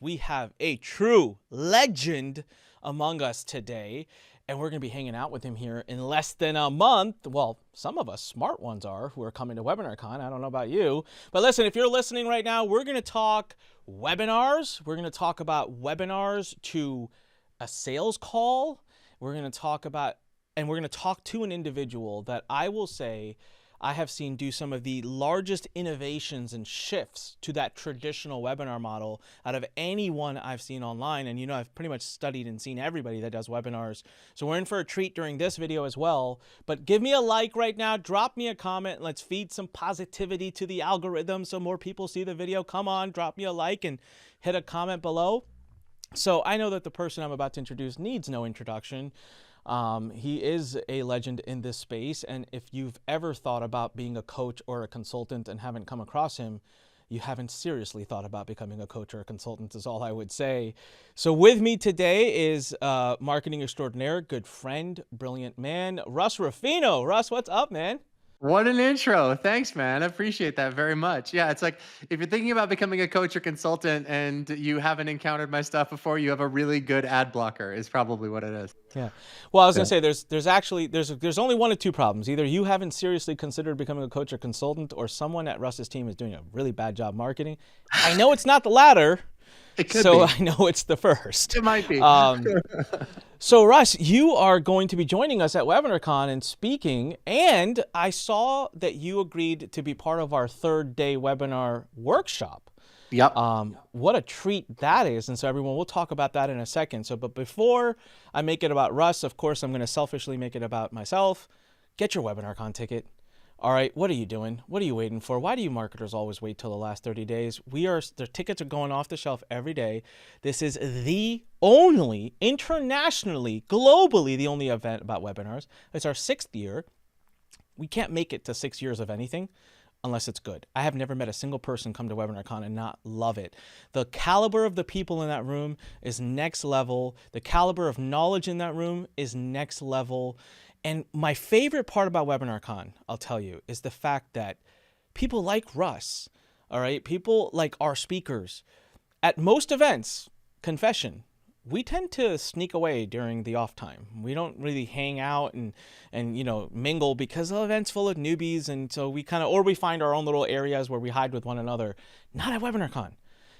because we have a true legend among us today, and we're going to be hanging out with him here in less than a month. Well, some of us smart ones are who are coming to WebinarCon. I don't know about you. But listen, if you're listening right now, we're going to talk webinars. We're going to talk about webinars to a sales call. We're going to talk about, and we're going to talk to an individual that I will say I have seen do some of the largest innovations and shifts to that traditional webinar model out of anyone I've seen online. And you know, I've pretty much studied and seen everybody that does webinars. So we're in for a treat during this video as well. But give me a like right now, drop me a comment. Let's feed some positivity to the algorithm so more people see the video. Come on, drop me a like and hit a comment below. So I know that the person I'm about to introduce needs no introduction. He is a legend in this space, and if you've ever thought about being a coach or a consultant and haven't come across him, you haven't seriously thought about becoming a coach or a consultant is all I would say. So with me today is marketing extraordinaire, good friend, brilliant man, Russ Rafino. Russ, what's up, man? What an intro. Thanks, man. I appreciate that very much. Yeah, it's like if you're thinking about becoming a coach or consultant and you haven't encountered my stuff before, you have a really good ad blocker is probably what it is. Yeah. Well, I was going to say there's only one of two problems. Either you haven't seriously considered becoming a coach or consultant, or someone at Russ's team is doing a really bad job marketing. I know it's not the latter. It could so be. I know it's the first. It might be. So Russ, you are going to be joining us at WebinarCon and speaking, and I saw that you agreed to be part of our third day webinar workshop. Yep. What a treat that is. And so everyone, we'll talk about that in a second. So, but before I make it about Russ, of course, I'm going to selfishly make it about myself. Get your WebinarCon ticket. All right, what are you doing? What are you waiting for? Why do you marketers always wait till the last 30 days? The tickets are going off the shelf every day. This is the only, internationally, globally, the only event about webinars. It's our 6th year. We can't make it to 6 years of anything unless it's good. I have never met a single person come to WebinarCon and not love it. The caliber of the people in that room is next level. The caliber of knowledge in that room is next level. And my favorite part about WebinarCon, I'll tell you, is the fact that people like Russ, all right, people like our speakers, at most events, confession, we tend to sneak away during the off time. We don't really hang out and you know, mingle because the event's full of newbies, and so we or we find our own little areas where we hide with one another. Not at WebinarCon.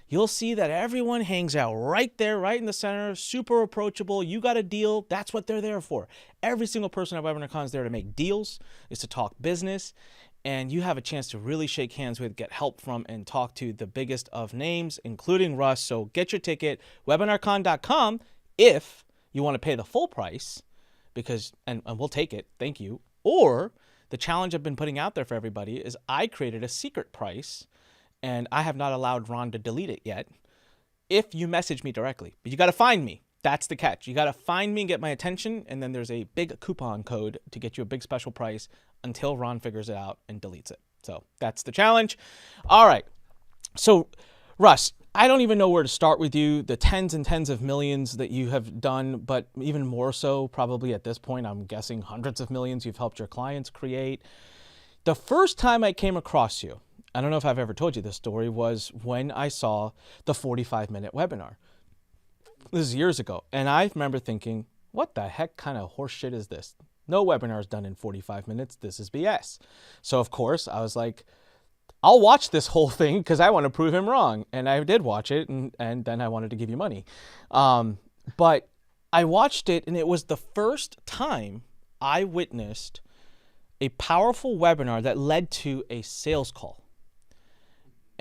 You'll see that everyone hangs out right there, right in the center, super approachable. You got a deal, that's what they're there for. Every single person at WebinarCon is there to make deals, is to talk business, and you have a chance to really shake hands with, get help from, and talk to the biggest of names, including Russ. So get your ticket, webinarcon.com, if you want to pay the full price, because, and we'll take it, thank you. Or the challenge I've been putting out there for everybody is I created a secret price, and I have not allowed Ron to delete it yet, if you message me directly. But you got to find me. That's the catch. You got to find me and get my attention, and then there's a big coupon code to get you a big special price until Ron figures it out and deletes it. So that's the challenge. All right. So, Russ, I don't even know where to start with you. The tens and tens of millions that you have done, but even more so, probably at this point, I'm guessing hundreds of millions you've helped your clients create. The first time I came across you, I don't know if I've ever told you this story, was when I saw the 45-minute webinar. This is years ago. And I remember thinking, what the heck kind of horse shit is this? No webinar is done in 45 minutes. This is BS. So, of course, I was like, I'll watch this whole thing because I want to prove him wrong. And I did watch it, and then I wanted to give you money. But I watched it, and it was the first time I witnessed a powerful webinar that led to a sales call.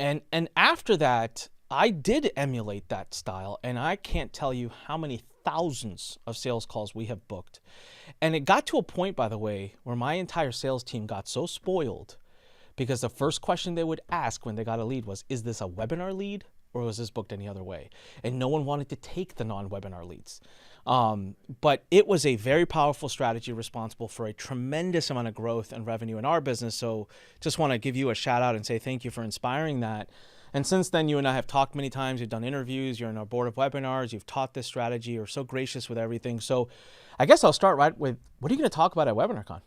And after that, I did emulate that style, and I can't tell you how many thousands of sales calls we have booked. And it got to a point, by the way, where my entire sales team got so spoiled because the first question they would ask when they got a lead was, is this a webinar lead or was this booked any other way? And no one wanted to take the non-webinar leads. But it was a very powerful strategy responsible for a tremendous amount of growth and revenue in our business. So just want to give you a shout out and say thank you for inspiring that. And since then, you and I have talked many times. You've done interviews. You're in our board of webinars. You've taught this strategy. You're so gracious with everything. So I guess I'll start right with, what are you going to talk about at WebinarCon?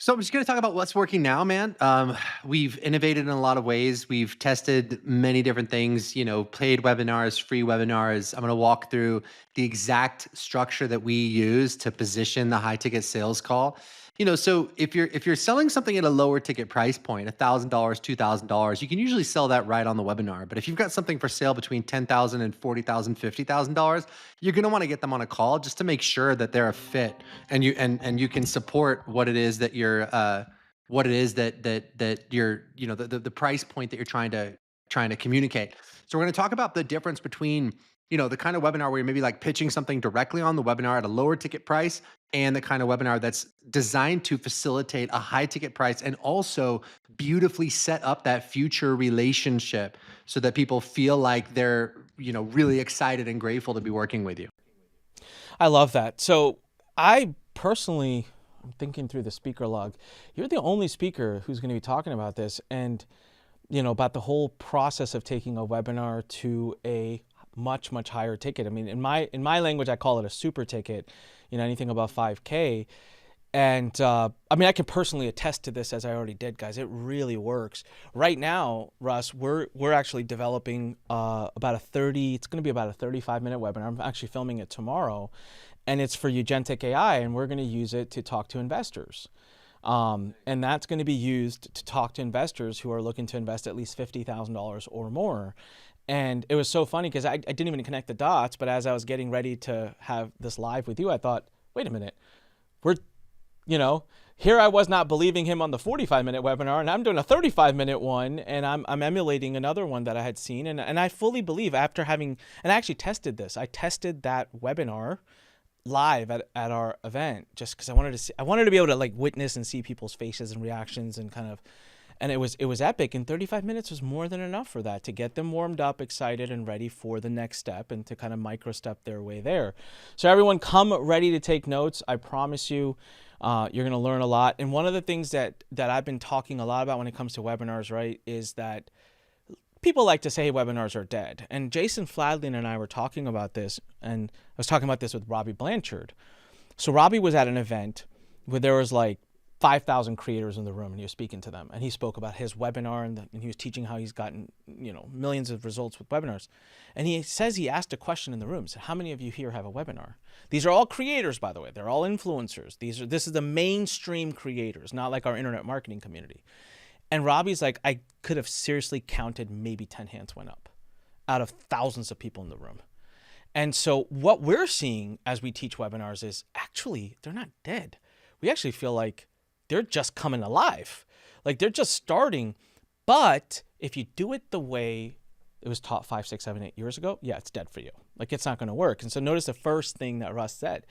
So I'm just going to talk about what's working now, man. We've innovated in a lot of ways. We've tested many different things, paid webinars, free webinars. I'm going to walk through the exact structure that we use to position the high ticket sales call. So if you're selling something at a lower ticket price point, $1,000, $2,000, you can usually sell that right on the webinar. But if you've got something for sale between $10,000 and $40,000, $50,000, you're going to want to get them on a call just to make sure that they're a fit and you can support what it is that you're the price point that you're trying to communicate. So we're going to talk about the difference between the kind of webinar where you're maybe like pitching something directly on the webinar at a lower ticket price, and the kind of webinar that's designed to facilitate a high ticket price and also beautifully set up that future relationship so that people feel like they're really excited and grateful to be working with you. I love that. So I personally, I'm thinking through the speaker log. You're the only speaker who's going to be talking about this, and about the whole process of taking a webinar to a much higher ticket. I mean, in my language, I call it a super ticket. Anything above 5K. And I mean, I can personally attest to this, as I already did, guys. It really works. Right now, Russ, we're actually developing about a 30. It's going to be about a 35-minute webinar. I'm actually filming it tomorrow, and it's for Ugentic AI, and we're going to use it to talk to investors. And that's going to be used to talk to investors who are looking to invest at least $50,000 or more. And it was so funny because I didn't even connect the dots, but as I was getting ready to have this live with you, I thought, wait a minute, we're, here I was not believing him on the 45-minute webinar, and I'm doing a 35-minute one, and I'm emulating another one that I had seen. And I fully believe after having, and I actually tested this, I tested that webinar live at our event just because I wanted to be able to like witness and see people's faces and reactions and kind of, and it was epic. And 35 minutes was more than enough for that, to get them warmed up, excited, and ready for the next step, and to kind of micro step their way there. So everyone, come ready to take notes. I promise you, you're going to learn a lot. And one of the things that I've been talking a lot about when it comes to webinars, right, is that people like to say webinars are dead. And Jason Fladley and I were talking about this, and I was talking about this with Robbie Blanchard. So Robbie was at an event where there was like 5,000 creators in the room, and he was speaking to them, and he spoke about his webinar, and he was teaching how he's gotten millions of results with webinars. And he says he asked a question in the room. He said, how many of you here have a webinar? These are all creators, by the way. They're all influencers. This is the mainstream creators, not like our internet marketing community. And Robbie's like, I could have seriously counted maybe 10 hands went up out of thousands of people in the room. And so what we're seeing as we teach webinars is actually they're not dead. We actually feel like they're just coming alive. Like they're just starting. But if you do it the way it was taught 5, 6, 7, 8 years ago, yeah, it's dead for you. Like it's not going to work. And so notice the first thing that Russ said,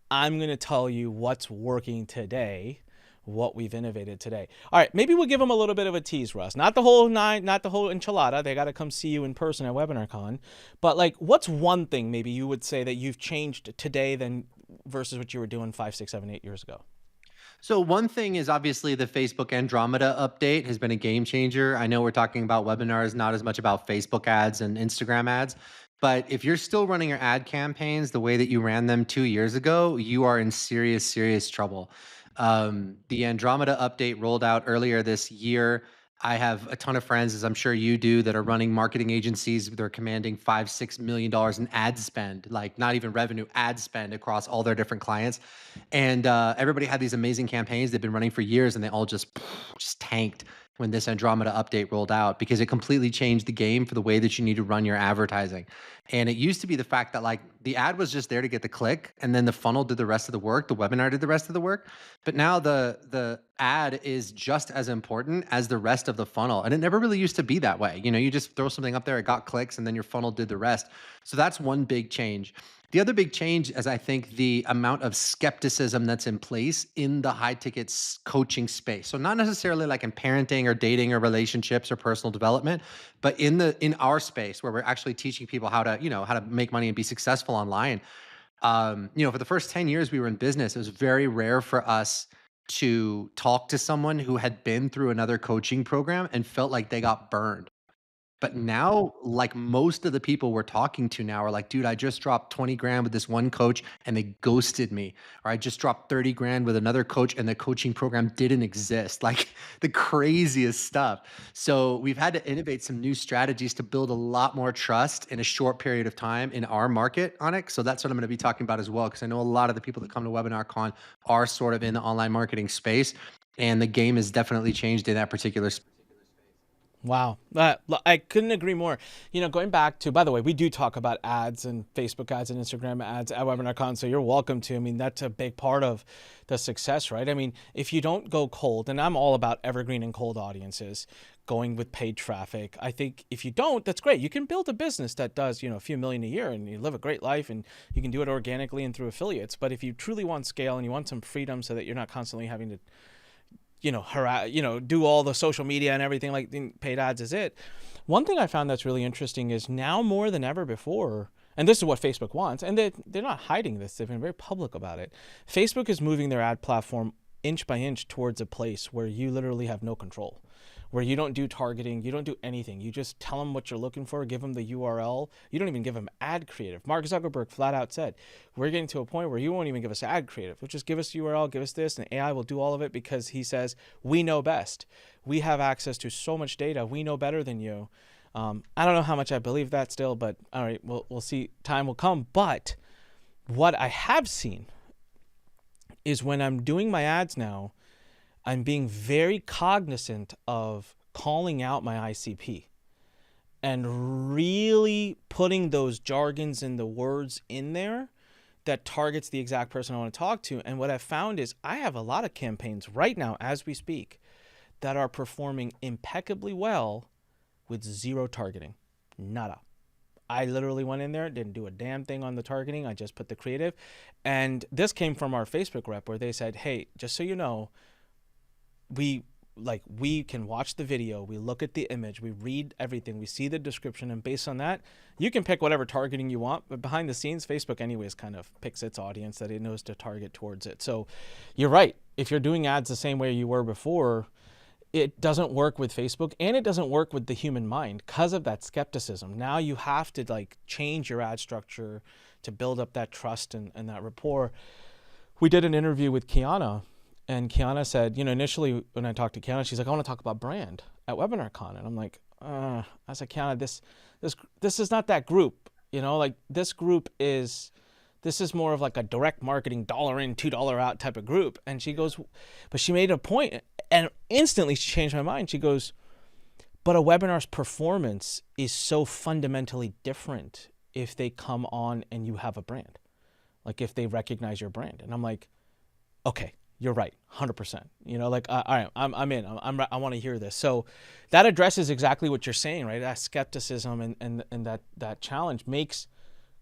I'm going to tell you what's working today, what we've innovated today. All right, maybe we'll give them a little bit of a tease, Russ. Not the whole enchilada. They got to come see you in person at WebinarCon. But like, what's one thing maybe you would say that you've changed today than versus what you were doing 5, 6, 7, 8 years ago? So one thing is obviously the Facebook Andromeda update has been a game changer. I know we're talking about webinars, not as much about Facebook ads and Instagram ads. But if you're still running your ad campaigns the way that you ran them 2 years ago, you are in serious, serious trouble. The Andromeda update rolled out earlier this year. I have a ton of friends, as I'm sure you do, that are running marketing agencies. They're commanding $5-6 million in ad spend, like not even revenue, ad spend across all their different clients. And everybody had these amazing campaigns they've been running for years, and they all just tanked when this Andromeda update rolled out, because it completely changed the game for the way that you need to run your advertising. And it used to be the fact that like the ad was just there to get the click, and then the funnel did the rest of the work, the webinar did the rest of the work. But now the ad is just as important as the rest of the funnel. And it never really used to be that way. You just throw something up there, it got clicks, and then your funnel did the rest. So that's one big change. The other big change is, I think, the amount of skepticism that's in place in the high tickets coaching space. So not necessarily like in parenting or dating or relationships or personal development, but in our space where we're actually teaching people how to make money and be successful online. For the first 10 years we were in business, it was very rare for us to talk to someone who had been through another coaching program and felt like they got burned. But now, like most of the people we're talking to now are like, dude, I just dropped 20 grand with this one coach and they ghosted me. Or I just dropped 30 grand with another coach and the coaching program didn't exist. Like the craziest stuff. So we've had to innovate some new strategies to build a lot more trust in a short period of time in our market, Onyx. So that's what I'm going to be talking about as well. Cause I know a lot of the people that come to WebinarCon are sort of in the online marketing space. And the game has definitely changed in that particular space. Wow. I couldn't agree more. Going back to, by the way, we do talk about ads and Facebook ads and Instagram ads at WebinarCon, so you're welcome to. I mean, that's a big part of the success, right? I mean, if you don't go cold, and I'm all about evergreen and cold audiences, going with paid traffic. I think if you don't, that's great. You can build a business that does, a few million a year and you live a great life and you can do it organically and through affiliates. But if you truly want scale and you want some freedom so that you're not constantly having to do all the social media and everything, like paid ads is it. One thing I found that's really interesting is now more than ever before, and this is what Facebook wants, and they're not hiding this, they've been very public about it. Facebook is moving their ad platform inch by inch towards a place where you literally have no control, where you don't do targeting, you don't do anything. You just tell them what you're looking for, give them the URL. You don't even give them ad creative. Mark Zuckerberg flat out said, we're getting to a point where you won't even give us ad creative. We'll just give us URL, give us this, and AI will do all of it because he says, we know best. We have access to so much data. We know better than you. I don't know how much I believe that still, but all right, we'll see. Time will come. But what I have seen is when I'm doing my ads now, I'm being very cognizant of calling out my ICP and really putting those jargons and the words in there that targets the exact person I want to talk to. And what I've found is I have a lot of campaigns right now as we speak that are performing impeccably well with zero targeting. Nada. I literally went in there, didn't do a damn thing on the targeting. I just put the creative. And this came from our Facebook rep where they said, hey, just so you know, we can watch the video, we look at the image, we read everything, we see the description, and based on that, you can pick whatever targeting you want. But behind the scenes, Facebook anyways kind of picks its audience that it knows to target towards it. So you're right. If you're doing ads the same way you were before, it doesn't work with Facebook and it doesn't work with the human mind because of that skepticism. Now you have to change your ad structure to build up that trust and that rapport. We did an interview with Kiana. And Kiana said, initially when I talked to Kiana, she's like, I want to talk about brand at WebinarCon. And I'm like, I said, Kiana, this is not that group. This group this is more of like a direct marketing $1 in, $2 out type of group. And she goes, but she made a point and instantly she changed my mind. She goes, but a webinar's performance is so fundamentally different if they come on and you have a brand, like if they recognize your brand. And I'm like, okay. You're right, 100%. All right, I'm in. I want to hear this. So that addresses exactly what you're saying, right? That skepticism and that challenge makes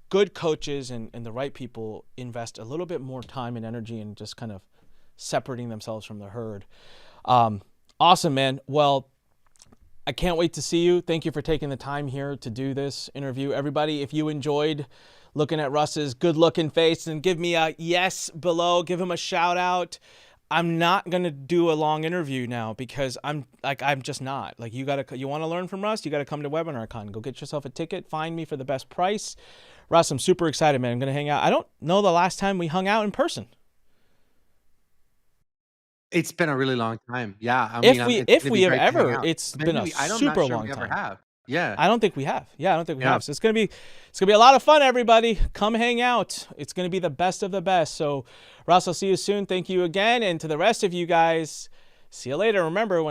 good coaches and the right people invest a little bit more time and energy in just kind of separating themselves from the herd. Awesome, man. Well, I can't wait to see you. Thank you for taking the time here to do this interview. Everybody, if you enjoyed looking at Russ's good looking face, and give me a yes below, give him a shout out. I'm not going to do a long interview now because I'm just not. You want to learn from Russ, you got to come to WebinarCon. Go get yourself a ticket, find me for the best price. Russ, I'm super excited, man. I'm going to hang out. I don't know the last time we hung out in person. It's been a really long time. Yeah. I mean, if we have ever, it's been a super long time. Have. Yeah. I don't think we have. Yeah, I don't think we have. So it's gonna be a lot of fun, everybody. Come hang out. It's gonna be the best of the best. So Russ, I'll see you soon. Thank you again. And to the rest of you guys, see you later. Remember, when